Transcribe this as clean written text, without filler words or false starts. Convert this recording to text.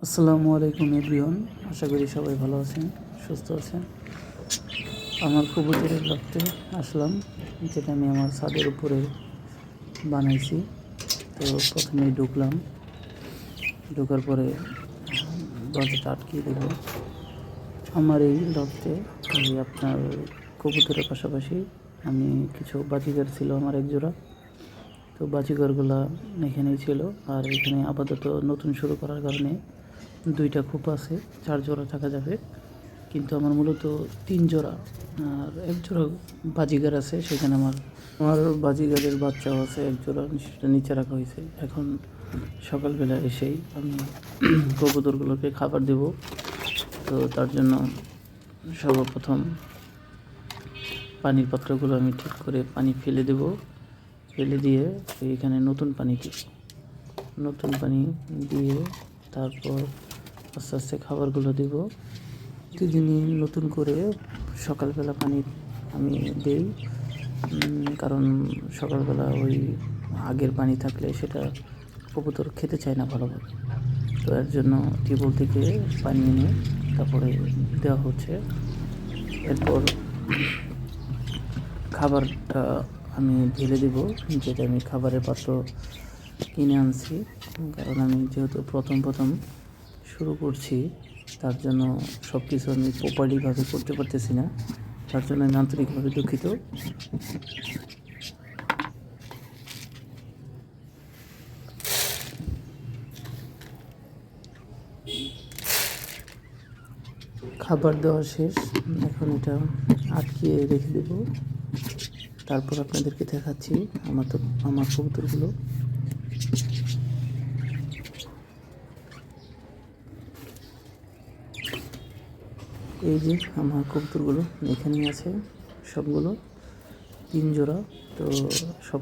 আসসালামু আলাইকুম এভরিওয়ান, আশা করি সবাই ভালো আছেন, সুস্থ আছেন। আমার কবুতরের লফটে আসলাম, যেটা আমি আমার ছাদের উপরে বানাইছি। তো প্রথমেই ঢোকার পরে দরজাটা আটকিয়ে দেব। আমার এই লফটে আপনার কবুতরের পাশাপাশি আমি কিছু বাজিগার ছিল আমার এক জোড়া। তো বাজিগরগুলা এখানেই ছিল, আর এখানে আপাতত নতুন শুরু করার কারণে 2টা খোপ আছে, 4 জোড়া থাকা যাবে। কিন্তু আমার মূলত 3 জোড়া আর 1 জোড়া বাজিগার আছে। সেখানে আমার বাজিগারের বাচ্চাও আছে 1 জোড়া, সেটা নিচে রাখা হয়েছে। এখন সকালবেলা এসেই আমি কবুতরগুলোকে খাবার দেব। তো তার জন্য সর্বপ্রথম পানির পাত্রগুলো আমি ঠিক করে পানি ফেলে দেব। ফেলে দিয়ে এখানে নতুন পানি দিয়ে তারপর আস্তে আস্তে খাবারগুলো দেব। প্রতিদিনই নতুন করে সকালবেলা পানি আমি দেই, কারণ সকালবেলা ওই আগের পানি থাকলে সেটা কবুতর খেতে চায় না ভালোভাবে। তো এর জন্য টিউবওয়েল থেকে পানি এনে তারপরে দেওয়া হচ্ছে। এরপর খাবারটা আমি ঢেলে দেব, যেটা আমি খাবারের পাত্র কিনে আনছি। কারণ আমি যেহেতু প্রথম শুরু করছি, তার জন্য সব কিছু আমি প্রপারলিভাবে করতে পারতেছি না। তার জন্য আমি আন্তরিকভাবে দুঃখিত। খাবার দেওয়া শেষ, এখন এটা আটকিয়ে রেখে দেব। তারপর আপনাদেরকে দেখাচ্ছি আমার কবুতরগুলো। এই যে আমার কবুতরগুলো এখানেই আছে, সবগুলো 3 জোড়া। তো সব